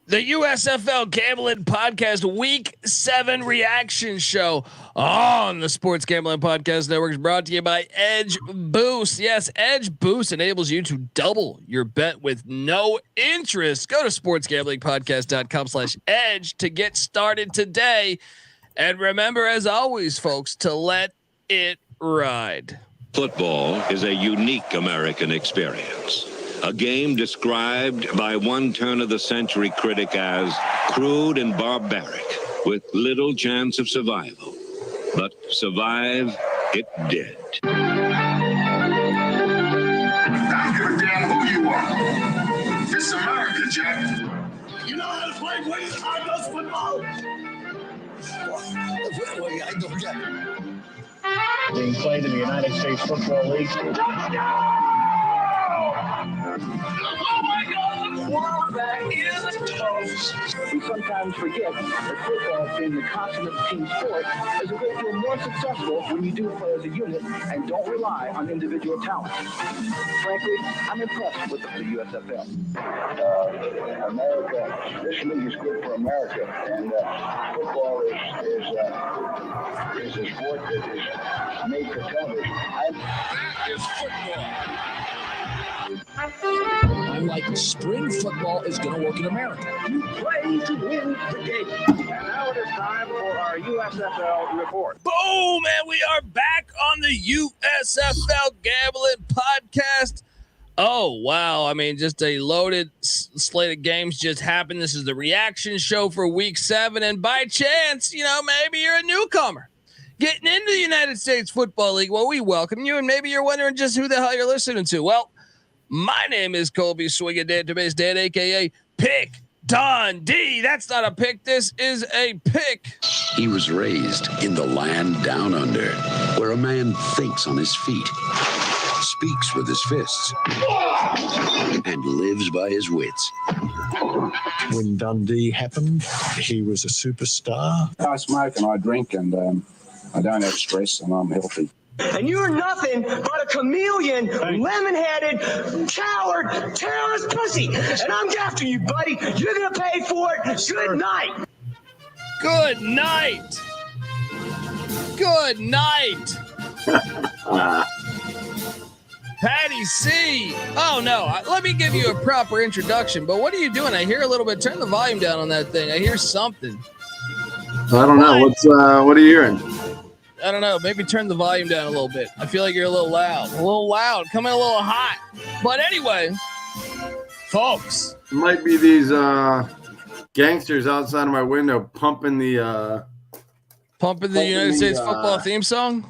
The USFL Gambling Podcast Week 7 reaction show on the Sports Gambling Podcast Network is brought to you by Edge Boost. Yes, Edge Boost enables you to double your bet with no interest. Go to sportsgamblingpodcast.com/edge to get started today. And remember, as always, folks, to let it ride. Football is a unique American experience. A game described by one turn-of-the-century critic as crude and barbaric, with little chance of survival. But survive it did. I don't give a damn who you are. It's America, Jack. You know how to play Buenos Aires football? Being played in the United States Football League. Oh my God! Quarterback is toast. We sometimes forget that football, being the consummate team sport, is a great deal more successful when you do play as a unit and don't rely on individual talent. Frankly, I'm impressed with the USFL. America, this league is good for America, and football is a sport that is made for television. That is football. I'm like, spring football is going to work in America. You play to win the game. And now it is time for our USFL report. Boom, and we are back on the USFL Gambling Podcast. Oh, wow. I mean, just a loaded slate of games just happened. This is the reaction show for week 7. And by chance, maybe you're a newcomer getting into the United States Football League. Well, we welcome you. And maybe you're wondering just who the hell you're listening to. Well, my name is Colby Swigga Database Dad, a.k.a. Pick Dundee. That's not a pick. This is a pick. He was raised in the land down under, where a man thinks on his feet, speaks with his fists, and lives by his wits. When Dundee happened, he was a superstar. I smoke and I drink and I don't have stress and I'm healthy. And you're nothing but a chameleon, lemon-headed, coward, terrorist pussy. And I'm after you, buddy. You're going to pay for it. Good night. Good night. Good night. Patty C. Oh, no. Let me give you a proper introduction. But what are you doing? I hear a little bit. Turn the volume down on that thing. I hear something. I don't know. What are you hearing? I don't know. Maybe turn the volume down a little bit. I feel like you're a little loud. Coming a little hot. But anyway, folks. It might be these gangsters outside of my window pumping the United States football theme song.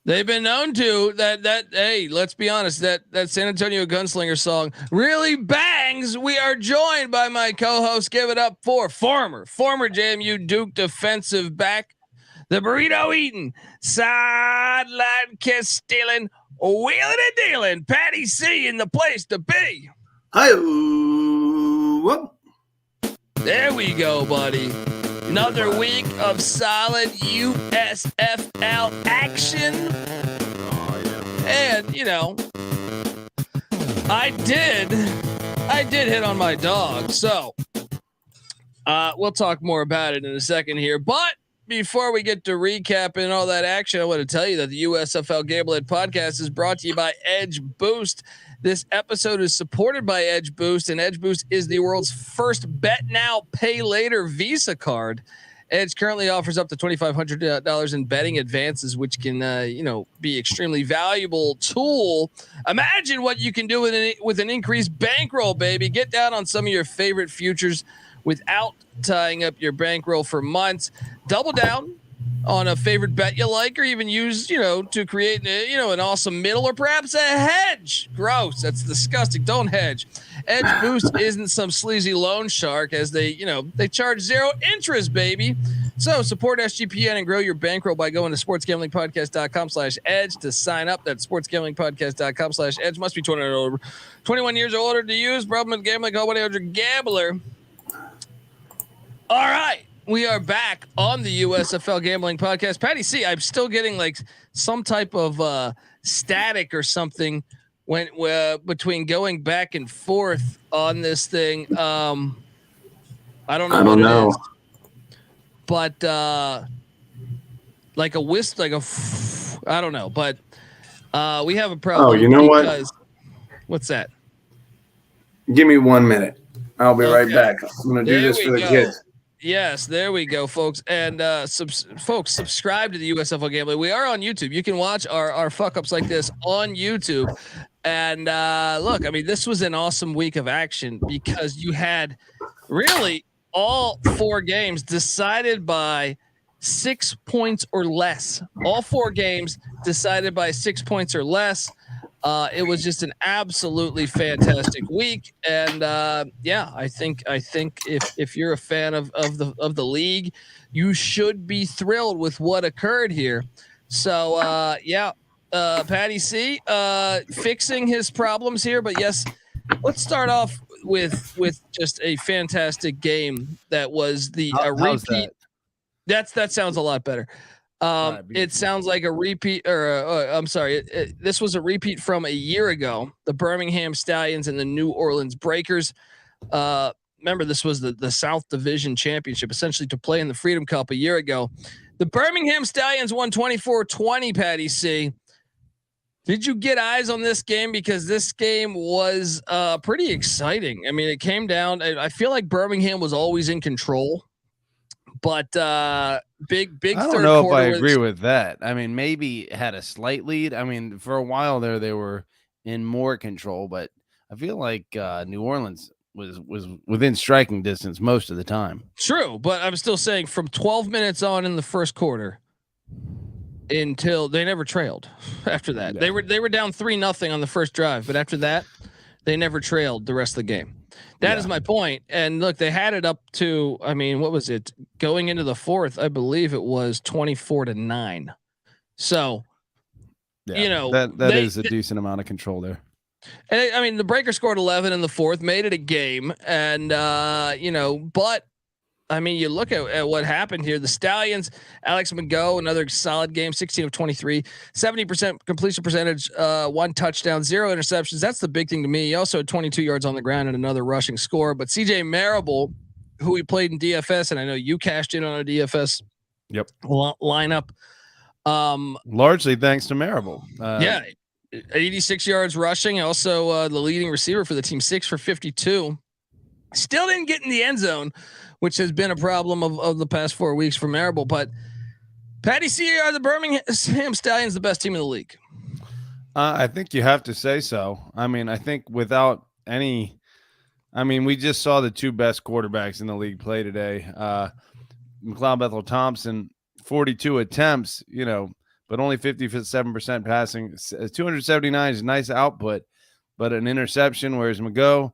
They've been known to that. Hey, let's be honest. That San Antonio Gunslinger song really bangs. We are joined by my co-host. Give it up for former JMU Duke defensive back, the burrito eating, sideline kiss stealing, wheeling and dealing, Patty C in the place to be. Hi, there we go, buddy. Another week of solid USFL action. Oh, yeah. And, I did hit on my dog. So we'll talk more about it in a second here. But before we get to recapping all that action, I want to tell you that the USFL Gambling Podcast is brought to you by Edge Boost. This episode is supported by Edge Boost, and Edge Boost is the world's first bet now, pay later Visa card. Edge currently offers up to $2,500 in betting advances, which can, be extremely valuable tool. Imagine what you can do with an increased bankroll, baby. Get down on some of your favorite futures without tying up your bankroll for months. Double down on a favorite bet you like, or even use, to create, an awesome middle, or perhaps a hedge. Gross. That's disgusting. Don't hedge. Edge Boost isn't some sleazy loan shark, as they charge 0 interest, baby. So support SGPN and grow your bankroll by going to sportsgamblingpodcast.com/edge to sign up. That's sportsgamblingpodcast.com/edge. Must be 21 years or older to use. Problem with gambling, call 1-800-GAMBLER. All right. We are back on the USFL Gambling Podcast. Patty C, I'm still getting like some type of static or something when between going back and forth on this thing. I don't know what it is, but like a wisp, like I don't know, but we have a problem. Oh, you know because, what's that? Give me 1 minute. I'll be right Okay. back. I'm going to do this for the kids. Yes, there we go, folks. And folks, subscribe to the USFL Gambling. We are on YouTube. You can watch our fuck ups like this on YouTube. And look, I mean, this was an awesome week of action because you had really all 4 games decided by 6 points or less. All 4 games decided by 6 points or less. It was just an absolutely fantastic week, and yeah, I think if you're a fan of the league, you should be thrilled with what occurred here. So yeah, Patty C fixing his problems here, but yes, let's start off with just a fantastic game that was the repeat. That sounds a lot better. It sounds like a repeat, or I'm sorry. This was a repeat from a year ago. The Birmingham Stallions and the New Orleans Breakers. Remember, this was the South Division Championship, essentially to play in the Freedom Cup a year ago. The Birmingham Stallions won 24-20. Patty C. Did you get eyes on this game? Because this game was pretty exciting. I mean, it came down. I feel like Birmingham was always in control. But big. I don't know if I agree with that. I mean, maybe had a slight lead. I mean, for a while there, they were in more control, but I feel like New Orleans was within striking distance most of the time. True, but I'm still saying from 12 minutes on in the first quarter until they never trailed. After that, they were down 3-0 on the first drive, but after that, they never trailed the rest of the game. That is my point. And look, they had it up to, I mean, what was it going into the fourth? I believe it was 24-9. So, you know, that is a decent amount of control there. And I mean, the Breakers scored 11 in the fourth, made it a game. And, you know, but I mean, you look at what happened here. The Stallions, Alex McGough, another solid game, 16 of 23, 70% completion percentage, 1 touchdown, 0 interceptions. That's the big thing to me. He also had 22 yards on the ground and another rushing score. But CJ Marable, who we played in DFS, and I know you cashed in on a DFS lineup. Largely thanks to Marable. 86 yards rushing. Also the leading receiver for the team, 6 for 52. Still didn't get in the end zone, which has been a problem of the past 4 weeks for Marable. But Patty C, are the Birmingham Stallions the best team in the league? I think you have to say so. I mean, I think without any, I mean, we just saw the 2 best quarterbacks in the league play today. McLeod Bethel-Thompson, 42 attempts, you know, but only 57% passing. 279 is a nice output, but an interception, whereas McGough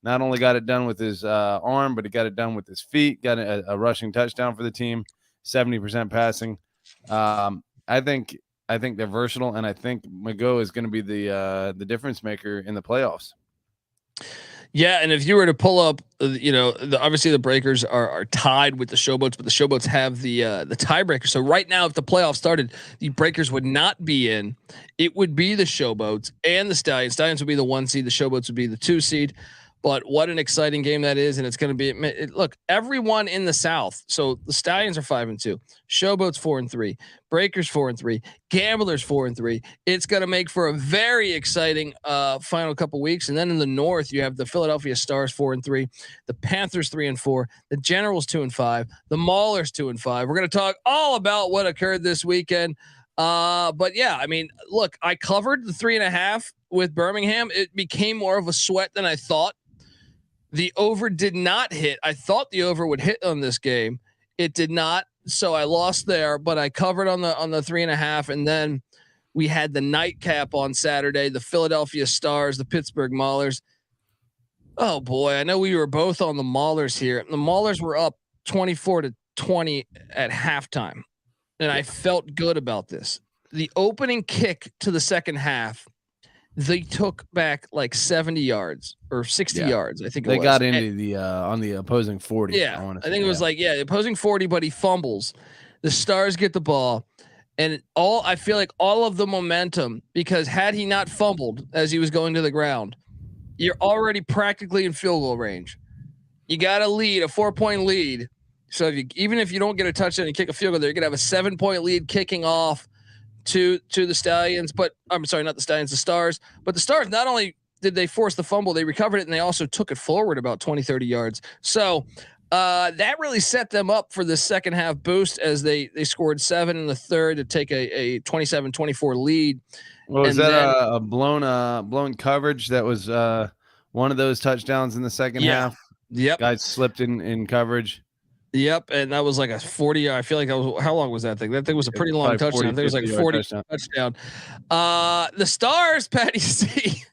not only got it done with his arm, but he got it done with his feet, got a rushing touchdown for the team, 70% passing. I think they're versatile, and I think McGough is going to be the difference maker in the playoffs. Yeah, and if you were to pull up, you know, obviously the Breakers are tied with the Showboats, but the Showboats have the tiebreaker. So right now, if the playoffs started, the Breakers would not be in. It would be the Showboats and the Stallions. Stallions would be the 1 seed. The Showboats would be the 2 seed. But what an exciting game that is, and it's going to be. Look, everyone in the South. So the Stallions are 5-2, Showboats 4-3, Breakers 4-3, Gamblers 4-3. It's going to make for a very exciting final couple weeks. And then in the North, you have the Philadelphia Stars 4-3, the Panthers 3-4, the Generals 2-5, the Maulers 2-5. We're going to talk all about what occurred this weekend. But yeah, I mean, look, I covered the 3.5 with Birmingham. It became more of a sweat than I thought. The over did not hit. I thought the over would hit on this game. It did not. So I lost there, but I covered on the 3.5. And then we had the nightcap on Saturday, the Philadelphia Stars, the Pittsburgh Maulers. Oh boy. I know we were both on the Maulers here. The Maulers were up 24-20 at halftime. And I felt good about this. The opening kick to the second half, they took back like 70 yards or 60 yards. I think they got into the on the opposing 40. Yeah, I think it was like the opposing 40, but he fumbles. The Stars get the ball, And I feel like all of the momentum, because had he not fumbled as he was going to the ground, you're already practically in field goal range. You got a 4-point lead. So even if you don't get a touchdown and kick a field goal, you're gonna have a 7-point lead kicking off to the Stallions. But I'm sorry, not the Stallions, the Stars. But the Stars, not only did they force the fumble, they recovered it and they also took it forward about 20, 30 yards. So that really set them up for the second half boost as they scored 7 in the third to take a 27-24 lead. Well, was that a blown coverage? That was one of those touchdowns in the second half. Yep. Guys slipped in coverage. Yep, and that was like a 40. I feel like that was, how long was that thing? That thing was a pretty long touchdown. 40, I think it was like 40 touchdown. The Stars, Patty C,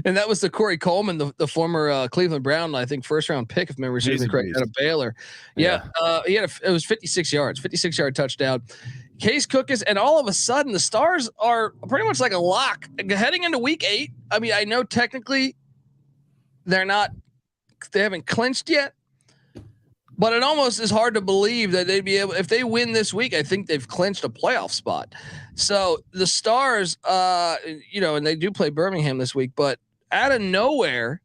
and that was the Corey Coleman, the former Cleveland Brown, I think first round pick, if memory serves me correct, out of Baylor. Yeah, it was 56 yards, 56-yard touchdown. Case Cookis, and all of a sudden the Stars are pretty much like a lock heading into week 8. I mean, I know technically they haven't clinched yet. But it almost is hard to believe that they'd be able, if they win this week, I think they've clinched a playoff spot. So the Stars, and they do play Birmingham this week, but out of nowhere,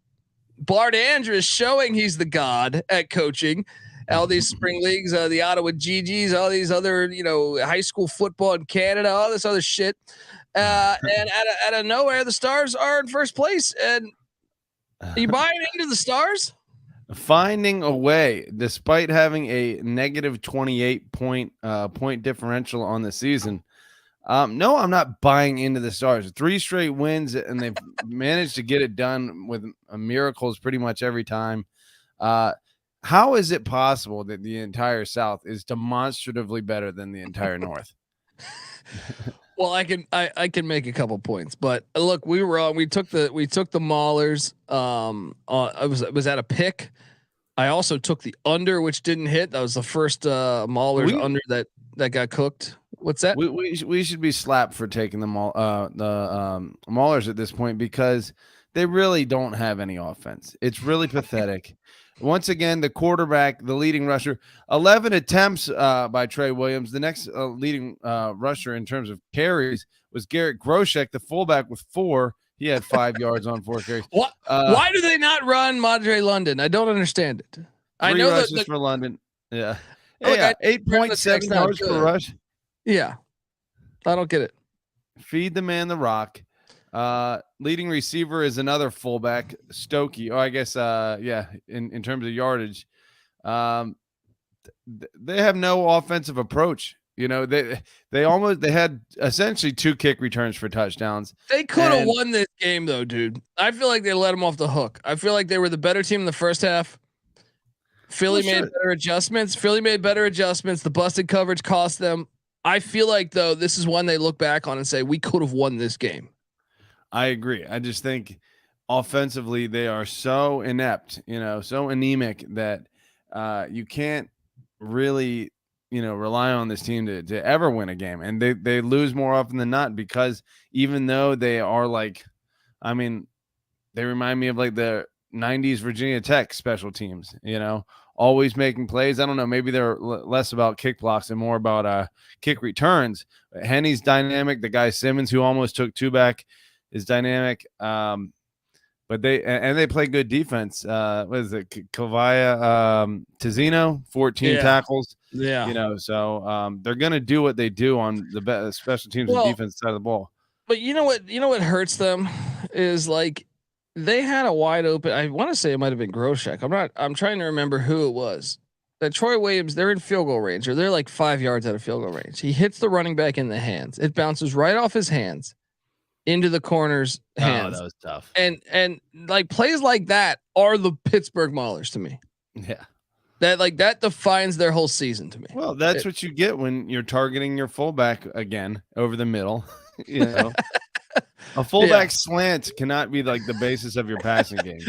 Bart Andrews showing he's the god at coaching. All these spring leagues, the Ottawa GGs, all these other, high school football in Canada, all this other shit. And out of nowhere, the Stars are in first place. And are you buying into the Stars? Finding a way, despite having a negative 28 point differential on the season. No, I'm not buying into the Stars. 3 straight wins, and they've managed to get it done with miracles pretty much every time. How is it possible that the entire South is demonstratively better than the entire North? Well, I can make a couple points, but look, we were wrong. We took the Maulers. It was at a pick. I also took the under, which didn't hit. That was the first Maulers under that got cooked. What's that? We should be slapped for taking the Maulers at this point, because they really don't have any offense. It's really pathetic. Once again, the quarterback, the leading rusher, 11 attempts by Trey Williams. The next leading rusher in terms of carries was Garrett Groshek, the fullback, with 4. He had 5 yards on 4 carries. Why do they not run Madre London? I don't understand it. I know rushes for London. Yeah. 8.7 yards per rush. Yeah. I don't get it. Feed the man the rock. Leading receiver is another fullback, Stokey. Oh, I guess, in terms of yardage, they have no offensive approach. They had essentially 2 kick returns for touchdowns. They could have won this game though, dude. I feel like they let them off the hook. I feel like they were the better team in the first half. Philly made better adjustments. The busted coverage cost them. I feel like though, this is one they look back on and say, we could have won this game. I agree. I just think offensively they are so inept, so anemic that you can't really, rely on this team to ever win a game. And they lose more often than not, because even though they are they remind me of like the 90s Virginia Tech special teams, always making plays. I don't know. Maybe they're less about kick blocks and more about kick returns. Henny's dynamic. The guy Simmons, who almost took 2 back, is dynamic. But they play good defense. What is it? Kavaya Tizino, 14 tackles. Yeah. So they're going to do what they do on the special teams and defense side of the ball. But you know what hurts them is like they had a wide open. I want to say it might've been Groshek. I'm trying to remember who it was. That Troy Williams, they're in field goal range, or they're like 5 yards out of field goal range. He hits the running back in the hands. It bounces right off his hands into the corner's hands. Oh, that was tough. And like plays like that are the Pittsburgh Maulers to me. Yeah. That defines their whole season to me. Well, that's what you get when you're targeting your fullback again over the middle. A fullback slant cannot be like the basis of your passing game.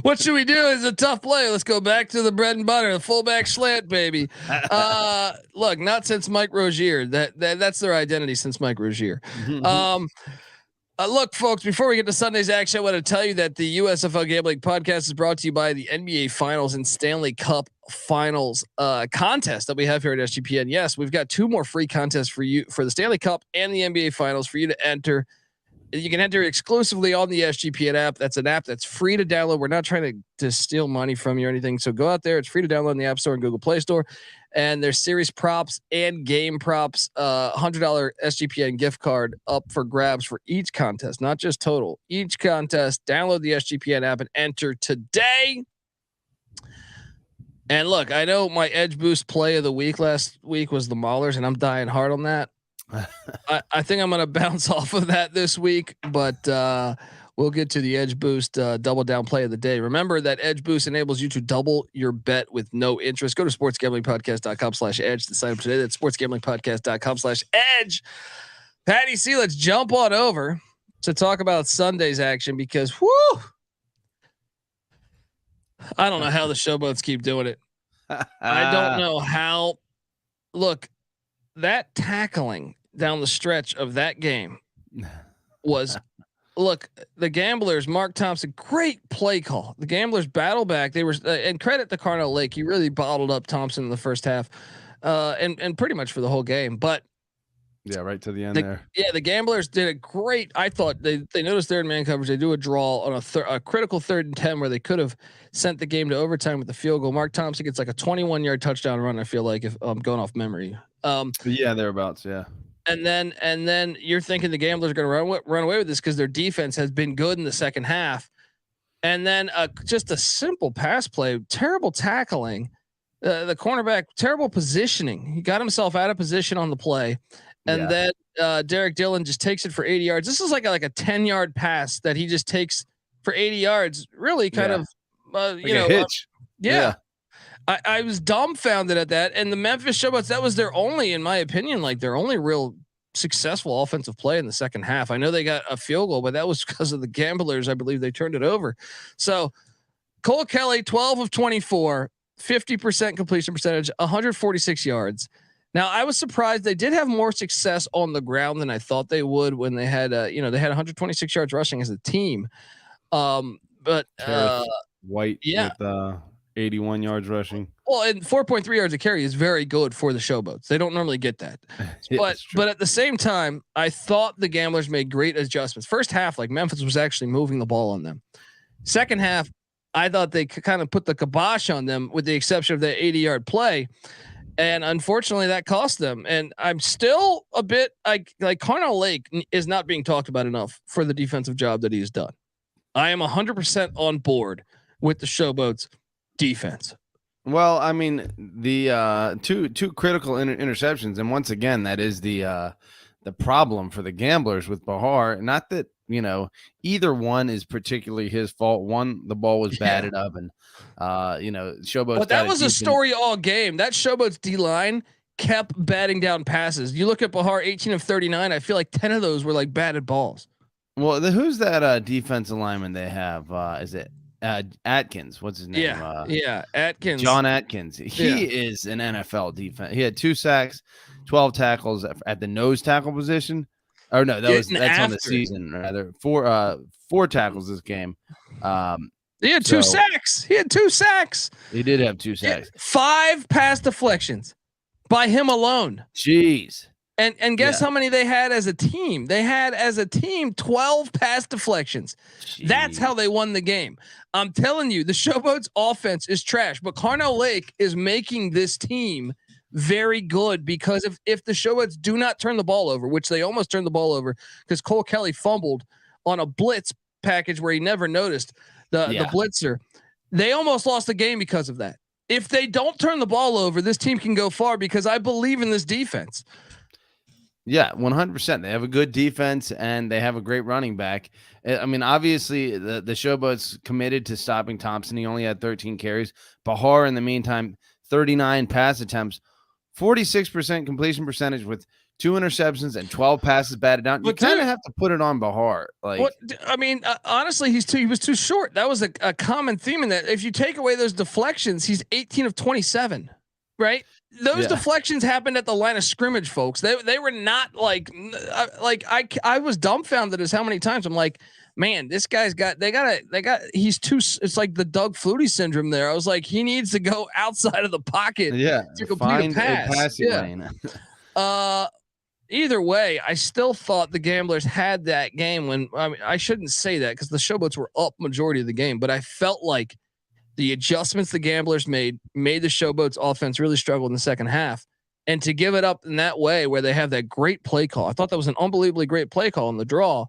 What should we do? Is a tough play. Let's go back to the bread and butter, the fullback slant, baby. Look, not since Mike Rozier. That's their identity since Mike Rozier. Look, folks, before we get to Sunday's action, I want to tell you that the USFL Gambling Podcast is brought to you by the NBA Finals and Stanley Cup Finals contest that we have here at SGPN. Yes, we've got 2 more free contests for you for the Stanley Cup and the NBA Finals for you to enter. You can enter exclusively on the SGPN app. That's an app that's free to download. We're not trying to steal money from you or anything. So go out there. It's free to download in the App Store and Google Play Store. And there's series props and game props. $100 SGPN gift card up for grabs for each contest, not just total. Each contest. Download the SGPN app and enter today. And look, I know my Edge Boost play of the week last week was the Maulers, and I'm dying hard on that. I think I'm going to bounce off of that this week, but we'll get to the Edge Boost double down play of the day. Remember that Edge Boost enables you to double your bet with no interest. Go to sportsgamblingpodcast.com/edge to sign up today. That's sportsgamblingpodcast.com/edge. Patty C, let's jump on over to talk about Sunday's action because I don't know how the showboats keep doing it. I don't know how. Look, that tackling down the stretch of that game was look, the Gamblers, Mark Thompson, great play call. The Gamblers battle back. They were and credit to Carnell Lake. He really bottled up Thompson in the first half and pretty much for the whole game. But yeah, right to the end there. Yeah, the Gamblers did a great. I thought they noticed they're in man coverage. They do a draw on a critical 3rd and 10 where they could have sent the game to overtime with the field goal. Mark Thompson gets like a 21-yard touchdown run. I feel like if I'm going off memory. Yeah, thereabouts. Yeah. And then you're thinking the Gamblers are going to run away with this because their defense has been good in the second half. And then just a simple pass play, terrible tackling, the cornerback, terrible positioning. He got himself out of position on the play. And then Derek Dillon just takes it for 80 yards. This is like a 10-yard pass that he just takes for 80 yards. Really kind of, like a hitch. I was dumbfounded at that. And the Memphis Showboats, that was their only, in my opinion, like their only real successful offensive play in the second half. I know they got a field goal, but that was because of the Gamblers. I believe they turned it over. So Cole Kelly, 12 of 24, 50% completion percentage, 146 yards. Now I was surprised they did have more success on the ground than I thought they would when they had, they had 126 yards rushing as a team. But White with 81 yards rushing. Well, and 4.3 yards a carry is very good for the Showboats. They don't normally get that. But at the same time, I thought the Gamblers made great adjustments. First half, like Memphis was actually moving the ball on them. Second half, I thought they kind of put the kibosh on them with the exception of that 80-yard play. And unfortunately that cost them. And I'm still a bit like Carnell Lake is not being talked about enough for the defensive job that he's done. I am 100% on board with the Showboats defense. Well, I mean, the two critical interceptions, and once again, that is the problem for the Gamblers with Bahar. Not that either one is particularly his fault. One, the ball was batted up, and Showboats. But that was a story all game. That Showboats D line kept batting down passes. You look at Bahar, 18 of 39. I feel like 10 of those were like batted balls. Well, who's that defensive lineman they have? Is it Atkins? What's his name? Atkins. John Atkins. He is an NFL defense. He had 2 sacks, 12 tackles at the nose tackle position. Or no, that's on the season. Rather, 4 tackles this game. He had 2 sacks. He had 2 sacks. He did have 2 sacks. 5 pass deflections by him alone. Jeez. And guess how many they had as a team? They had as a team 12 pass deflections. Jeez. That's how they won the game. I'm telling you, the Showboats offense is trash, but Carnell Lake is making this team very good because if the Showboats do not turn the ball over, which they almost turned the ball over because Cole Kelly fumbled on a blitz package where he never noticed the blitzer, they almost lost the game because of that. If they don't turn the ball over, this team can go far because I believe in this defense. Yeah, 100%. They have a good defense and they have a great running back. I mean, obviously the Showboats committed to stopping Thompson. He only had 13 carries. Bahar, in the meantime, 39 pass attempts, 46% completion percentage with 2 interceptions and 12 passes batted down. You kind of have to put it on Bahar. Honestly, he was too short. That was a common theme in that. If you take away those deflections, he's 18 of 27. right? Those Yeah. deflections happened at the line of scrimmage, folks. They were not like I was dumbfounded as how many times I'm like, man, this guy's got he's too. It's like the Doug Flutie syndrome there. I was like, he needs to go outside of the pocket Yeah. to complete a pass. passing lane. Either way, I still thought the Gamblers had that game when I shouldn't say that because the Showboats were up majority of the game, but I felt like the adjustments the Gamblers made the Showboats offense really struggle in the second half. And to give it up in that way where they have that great play call, I thought that was an unbelievably great play call in the draw.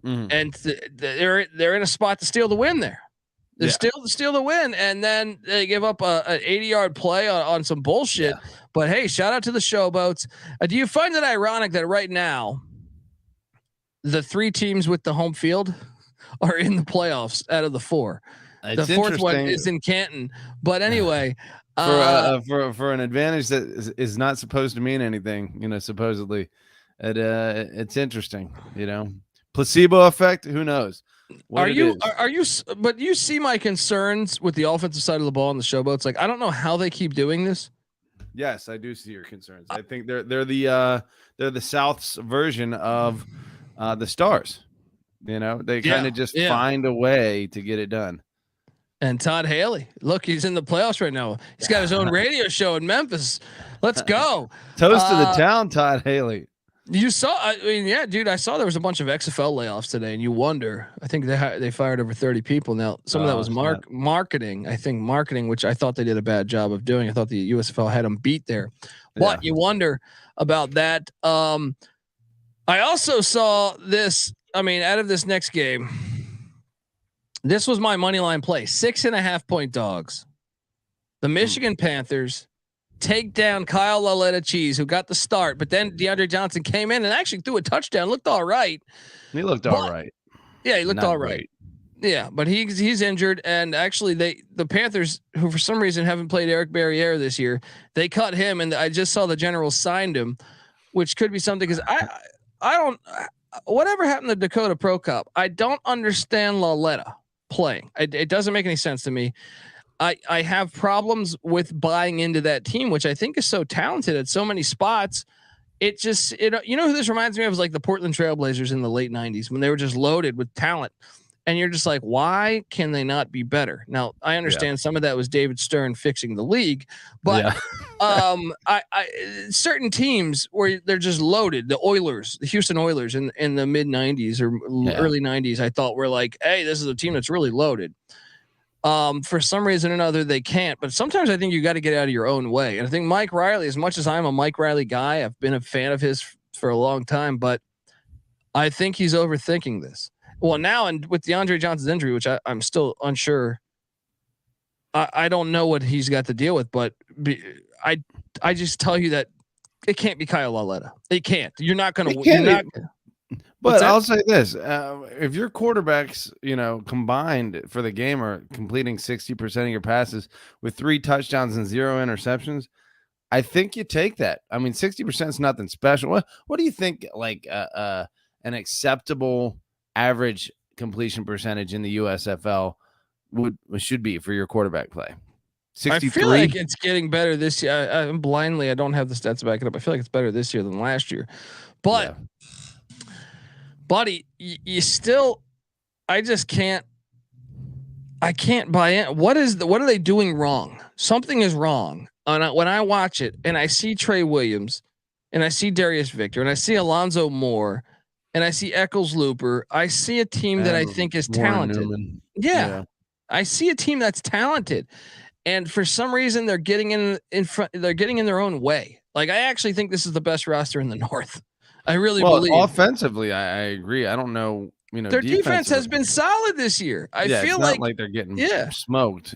And they're in a spot to steal the win there. They steal the win, and then they give up an 80-yard play on some bullshit. Yeah. But hey, shout out to the Showboats. Do you find it ironic that right now the 3 teams with the home field are in the playoffs out of the 4? It's the 4th one is in Canton. But anyway, for an advantage that is not supposed to mean anything, supposedly, it's interesting, placebo effect. Who knows? But you see my concerns with the offensive side of the ball in the Showboats. Like, I don't know how they keep doing this. Yes, I do see your concerns. I think they're the South's version of the Stars. They kind of just find a way to get it done. And Todd Haley, look, he's in the playoffs right now. He's got his own radio show in Memphis. Let's go. Toast to the town, Todd Haley. You saw, dude, I saw there was a bunch of XFL layoffs today, and you wonder. I think they fired over 30 people. Now, some of that was marketing. I think marketing, which I thought they did a bad job of doing. I thought the USFL had them beat there, but you wonder about that. I also saw this. Out of this next game, this was my money line play: 6.5 point dogs. The Michigan Panthers take down Kyle Laletta Cheese, who got the start, but then DeAndre Johnson came in and actually threw a touchdown. Looked all right. He looked all right. Yeah, he looked all right. Yeah, but he's injured, and actually the Panthers, who for some reason haven't played Eric Barriere this year, they cut him, and I just saw the Generals signed him, which could be something because I don't. Whatever happened to Dakota Pro Cup, I don't understand Laletta playing. It doesn't make any sense to me. I have problems with buying into that team, which I think is so talented at so many spots. It just, who this reminds me of is like the Portland Trailblazers in the late 90s when they were just loaded with talent. And you're just like, why can they not be better? Now, I understand some of that was David Stern fixing the league, but certain teams where they're just loaded, the Oilers, the Houston Oilers in the mid 90s or early 90s, I thought were like, hey, this is a team that's really loaded. For some reason or another, they can't. But sometimes I think you got to get out of your own way. And I think Mike Riley, as much as I'm a Mike Riley guy, I've been a fan of his for a long time, but I think he's overthinking this. Well, now, and with DeAndre Johnson's injury, which I'm still unsure, I don't know what he's got to deal with, but I just tell you that it can't be Kyle Laletta. It can't. You're not going to. But I'll say this: if your quarterbacks, combined for the game are completing 60% of your passes with 3 touchdowns and 0 interceptions, I think you take that. 60% is nothing special. What do you think? Like an acceptable average completion percentage in the USFL should be for your quarterback play? 63? I feel like it's getting better this year. I don't have the stats to back it up. I feel like it's better this year than last year, but. Yeah. Buddy, you still, I can't buy in. What are they doing wrong? Something is wrong. And when I watch it and I see Trey Williams and I see Darius Victor and I see Alonzo Moore and I see Eccles Looper, I see a team that I think is talented. Yeah. I see a team that's talented. And for some reason they're getting in front, they're getting in their own way. Like, I actually think this is the best roster in the North. I really believe. Offensively, I agree. I don't know. Their defense has been solid this year. I feel it's not like they're getting smoked.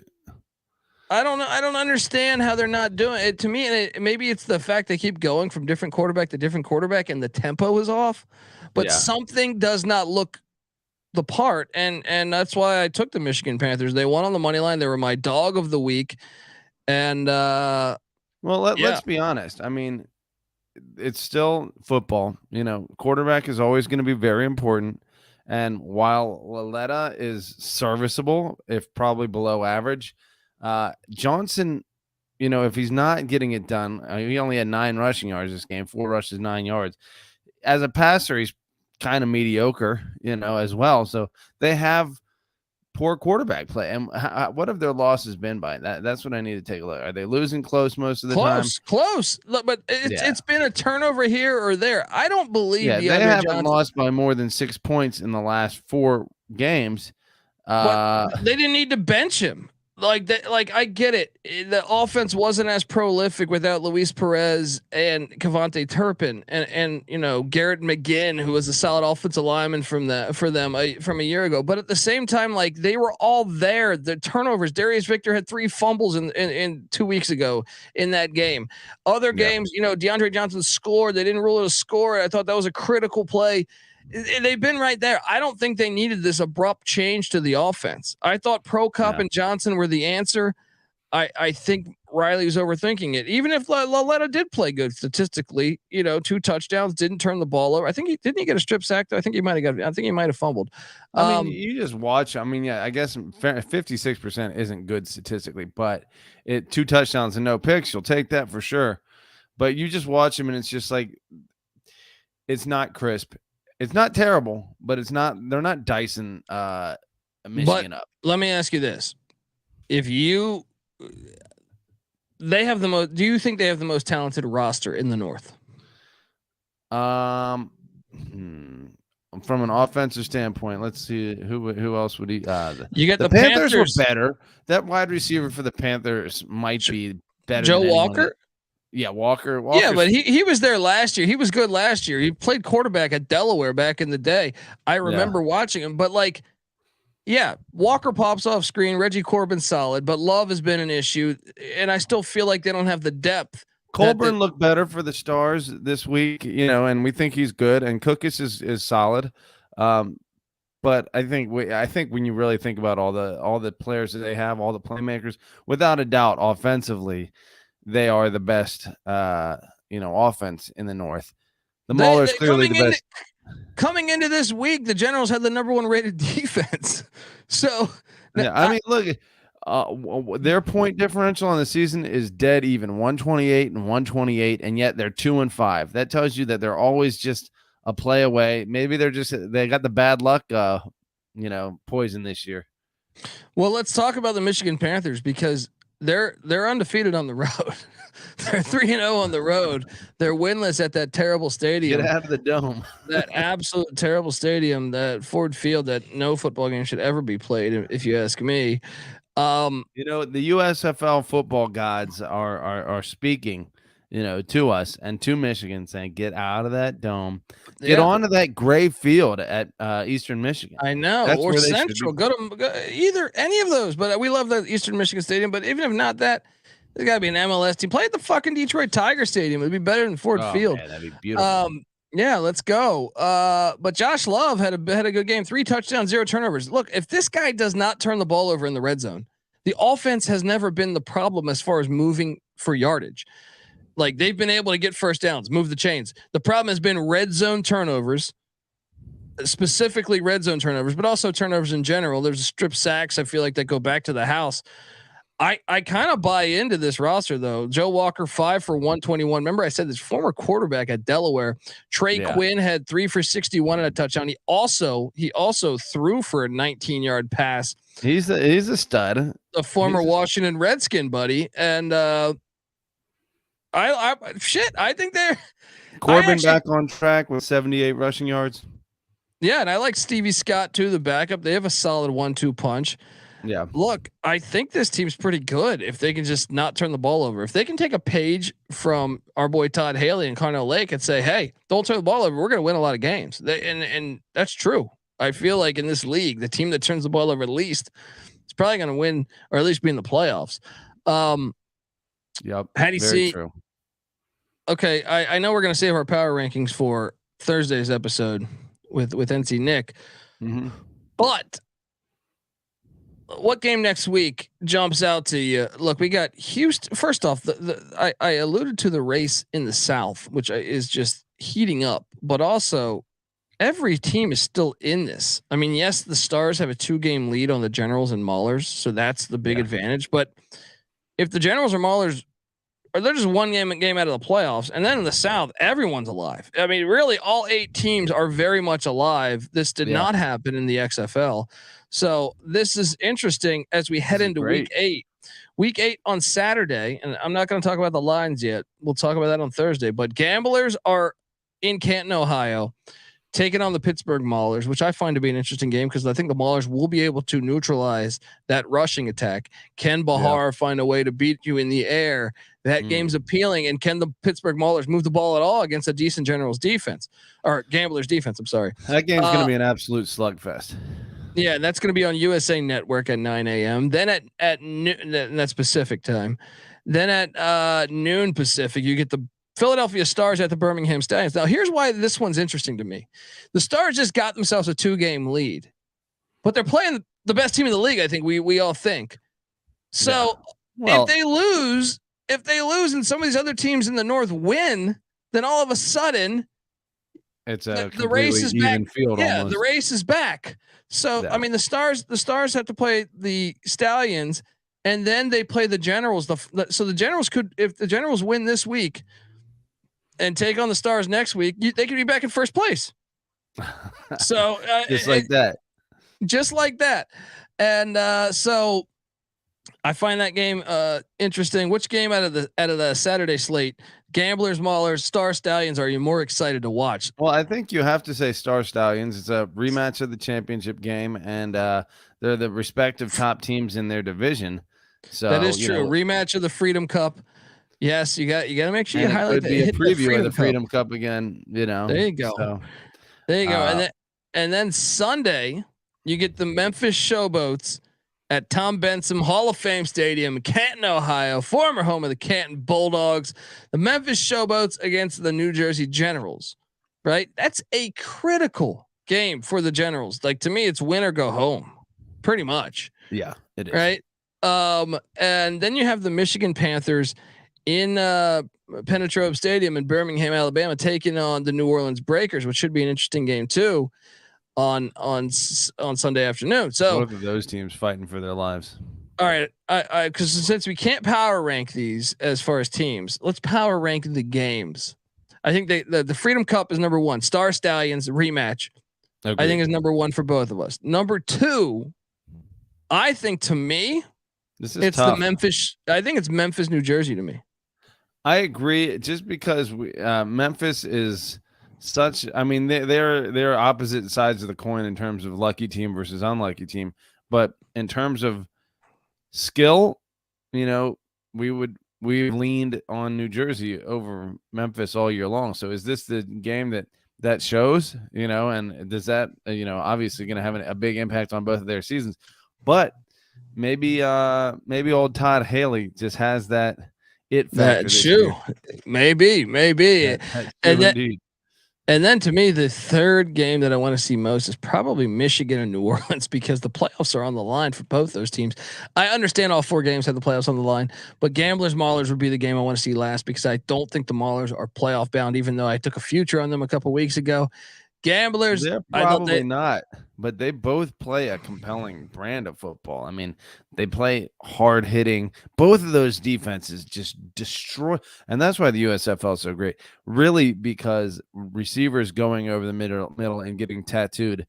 I don't know. I don't understand how they're not doing it. To me, maybe it's the fact they keep going from different quarterback to different quarterback, and the tempo is off. But something does not look the part, and that's why I took the Michigan Panthers. They won on the money line. They were my dog of the week, and let's be honest. It's still football. Quarterback is always going to be very important. And while Laletta is serviceable, if probably below average, Johnson if he's not getting it done, he only had 9 rushing yards this game, 4 rushes, 9 yards. As a passer, he's kind of mediocre, as well. So they have poor quarterback play. And what have their losses been by? That's what I need to take a look. Are they losing close most of the time? Close. Look, but it's been a turnover here or there. I don't believe they haven't lost by more than 6 points in the last 4 games. But they didn't need to bench him. Like that, I get it. The offense wasn't as prolific without Luis Perez and Cavante Turpin and Garrett McGinn, who was a solid offensive lineman from a year ago. But at the same time, they were all there. The turnovers. Darius Victor had 3 fumbles in 2 weeks ago in that game. Other games, DeAndre Johnson scored. They didn't rule it a score. I thought that was a critical play. They've been right there. I don't think they needed this abrupt change to the offense. I thought Prokop and Johnson were the answer. I think Riley was overthinking it. Even if Laletta did play good statistically, 2 touchdowns, didn't turn the ball over. I think didn't he get a strip sack? I think he might have fumbled. I mean, you just watch. I mean, I guess 56% isn't good statistically, but 2 touchdowns and no picks, you'll take that for sure. But you just watch him, and it's just it's not crisp. It's not terrible, but they're not Dyson Michigan up. Let me ask you this. Do you think they have the most talented roster in the North? From an offensive standpoint, let's see who else would he you got the Panthers were better. That wide receiver for the Panthers might be better. Joe Walker? Yeah, Walker. Yeah, but he was there last year. He was good last year. He played quarterback at Delaware back in the day. I remember watching him, but Walker pops off screen. Reggie Corbin's solid, but Love has been an issue, and I still feel like they don't have the depth. Colburn looked better for the Stars this week, and we think he's good, and Cookus is solid. But I think when you really think about all the players that they have, all the playmakers, without a doubt, offensively, they are the best, offense in the North. The Maulers clearly the best. Coming into this week, the Generals had the number 1 rated defense. So, I mean, look, their point differential on the season is dead even, 128 and 128, and yet they're 2-5. That tells you that they're always just a play away. Maybe they got the bad luck, poison this year. Well, let's talk about the Michigan Panthers because they're undefeated on the road. They're 3-0 on the road. They're winless at that terrible stadium. Get out of the dome. That absolute terrible stadium, that Ford Field, that no football game should ever be played, if you ask me. The USFL football gods are speaking, to us and to Michigan, saying, "Get out of that dome, get onto that gray field at Eastern Michigan." I know, or Central. Go either any of those. But we love the Eastern Michigan Stadium. But even if not that, there's got to be an MLS team. Play at the fucking Detroit Tiger Stadium. It'd be better than Ford Field. Man, that'd be beautiful. Yeah, let's go. But Josh Love had a good game, 3 touchdowns, 0 turnovers. Look, if this guy does not turn the ball over in the red zone, the offense has never been the problem as far as moving for yardage. They've been able to get first downs, move the chains. The problem has been red zone turnovers, specifically red zone turnovers, but also turnovers in general. There's strip sacks. I feel like that go back to the house. I kind of buy into this roster though. Joe Walker 5 for 121. Remember I said this former quarterback at Delaware. Trey Quinn had 3 for 61 and a touchdown. He also threw for a 19-yard pass. He's a stud. The former Washington Redskin buddy. And I think they're Corbin back on track with 78 rushing yards. Yeah, and I like Stevie Scott too, the backup. They have a solid 1-2 punch. Yeah. Look, I think this team's pretty good if they can just not turn the ball over. If they can take a page from our boy Todd Haley and Carnell Lake and say, "Hey, don't turn the ball over. We're going to win a lot of games." And that's true. I feel like in this league, the team that turns the ball over at least is probably going to win or at least be in the playoffs. Yep. How do you see? True. Okay, I know we're going to save our power rankings for Thursday's episode with NC Nick, but what game next week jumps out to you? Look, we got Houston. First off, I alluded to the race in the South, which is just heating up, but also every team is still in this. I mean, yes, the Stars have a 2-game lead on the Generals and Maulers, so that's the big advantage. But if the Generals or Maulers, or they're just one game out of the playoffs, and then in the South, everyone's alive. I mean, really, all 8 teams are very much alive. This did not happen in the XFL, so this is interesting as we head into week 8. Week 8 on Saturday, and I'm not going to talk about the lines yet. We'll talk about that on Thursday. But Gamblers are in Canton, Ohio, taking on the Pittsburgh Maulers, which I find to be an interesting game because I think the Maulers will be able to neutralize that rushing attack. Can Bahar find a way to beat you in the air? That game's appealing. And can the Pittsburgh Maulers move the ball at all against a decent Generals defense or Gamblers defense? I'm sorry. That game's going to be an absolute slugfest. Yeah, that's going to be on USA Network at 9 a.m. Then at noon, that's Pacific time. Then at noon Pacific, you get the Philadelphia Stars at the Birmingham Stallions. Now, here's why this one's interesting to me. The Stars just got themselves a 2-game lead, but they're playing the best team in the league. I think we all think. So if they lose, and some of these other teams in the North win, then all of a sudden it's a the race is even back. field. Yeah, almost. the race is back. So I mean, the Stars have to play the Stallions, and then they play the Generals. So the Generals could, if the Generals win this week and take on the Stars next week, they could be back in first place. So just like that. And so I find that game interesting. Which game out of the Saturday slate, Gamblers, Maulers, Star Stallions, are you more excited to watch? Well, I think you have to say Star Stallions. It's a rematch of the championship game, and they're the respective top teams in their division. So that is true. Rematch of the Freedom Cup. Yes, you got to make sure you highlight that. It could be a preview of the Freedom Cup again. There you go. So, there you go. And then Sunday, you get the Memphis Showboats at Tom Benson Hall of Fame Stadium in Canton, Ohio, former home of the Canton Bulldogs. The Memphis Showboats against the New Jersey Generals, right? That's a critical game for the Generals. Like, to me, it's win or go home, pretty much. Yeah, it is. Right. And then you have the Michigan Panthers in Penetrobe Stadium in Birmingham, Alabama, taking on the New Orleans Breakers, which should be an interesting game too. On Sunday afternoon. So both of those teams fighting for their lives. All right, because since we can't power rank these as far as teams, let's power rank the games. I think the Freedom Cup is number 1. Star Stallions rematch, Agreed. I think is number 1 for both of us. Number 2, I think to me, it's tough. I think it's Memphis, New Jersey to me. I agree, just because Memphis is. I mean, they're opposite sides of the coin in terms of lucky team versus unlucky team. But in terms of skill, we've leaned on New Jersey over Memphis all year long. So is this the game that shows, and does that, obviously going to have a big impact on both of their seasons, but maybe old Todd Haley just has that it factor. That's true. Maybe. And then to me, the third game that I want to see most is probably Michigan and New Orleans, because the playoffs are on the line for both those teams. I understand all 4 games have the playoffs on the line, but Gamblers Maulers would be the game I want to see last, because I don't think the Maulers are playoff bound, even though I took a future on them a couple weeks ago. Gamblers, they're probably not, but they both play a compelling brand of football. I mean, they play hard hitting. Both of those defenses just destroy, and that's why the USFL is so great. Really, because receivers going over the middle and getting tattooed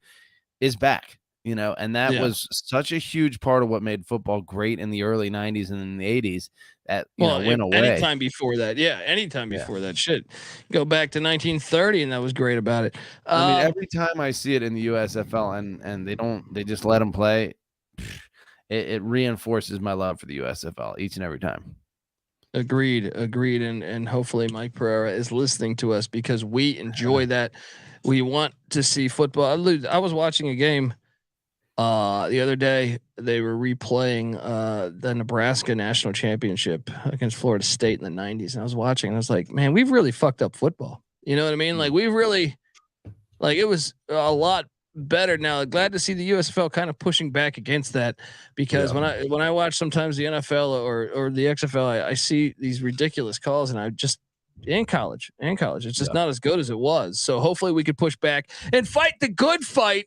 is back. And that was such a huge part of what made football great in the early 90s and in the 80s. That went away. Anytime before that, that shit. Go back to 1930, and that was great about it. I mean, every time I see it in the USFL, and they just let them play, it reinforces my love for the USFL each and every time. Agreed, and hopefully Mike Pereira is listening to us, because we enjoy that. We want to see football. I was watching a game the other day. They were replaying the Nebraska national championship against Florida State in the 90s, and I was watching, and I was like, man, we've really fucked up football. You know what I mean? Like, we've really, it was a lot better now. Glad to see the USFL kind of pushing back against that, because when I watch sometimes the NFL or the XFL, I see these ridiculous calls, and I just in college, it's just not as good as it was. So hopefully we could push back and fight the good fight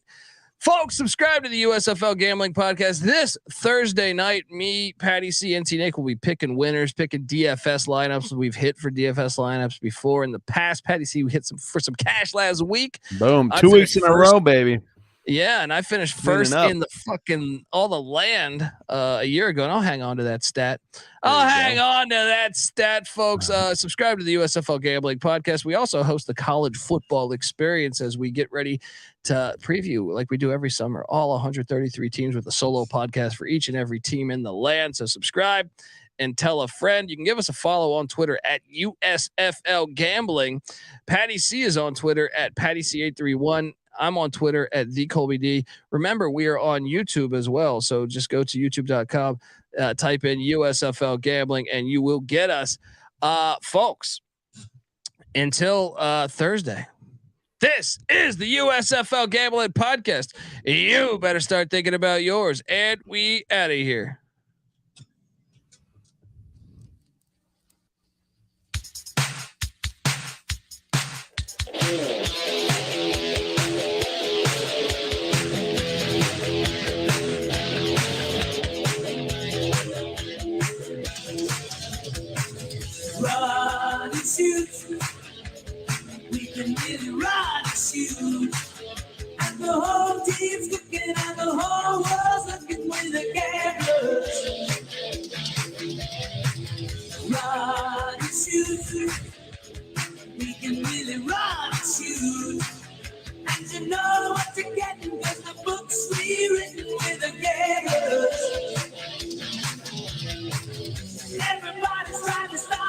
Folks, subscribe to the USFL Gambling Podcast this Thursday night. Me, Patty C, NT Nick will be picking winners, picking DFS lineups. We've hit for DFS lineups before in the past. Patty C, we hit for some cash last week. Boom. 2 weeks in a row, baby. Yeah, and I finished first in the fucking all the land a year ago, and I'll hang on to that stat. Folks. Subscribe to the USFL Gambling Podcast. We also host the College Football Experience as we get ready to preview, like we do every summer, all 133 teams with a solo podcast for each and every team in the land. So subscribe and tell a friend. You can give us a follow on Twitter at USFL Gambling. Patty C is on Twitter at PattyC831. I'm on Twitter at TheColbyD. Remember, we are on YouTube as well. So just go to youtube.com, type in USFL Gambling, and you will get us. Folks, until Thursday, this is the USFL Gambling Podcast. You better start thinking about yours. And we out of here. We can really run and shoot. And the whole team's looking and the whole world's looking with the gamblers. Run and shoot. We can really run and shoot. And you know what you're getting because the books we written with the gamblers. Everybody's trying to stop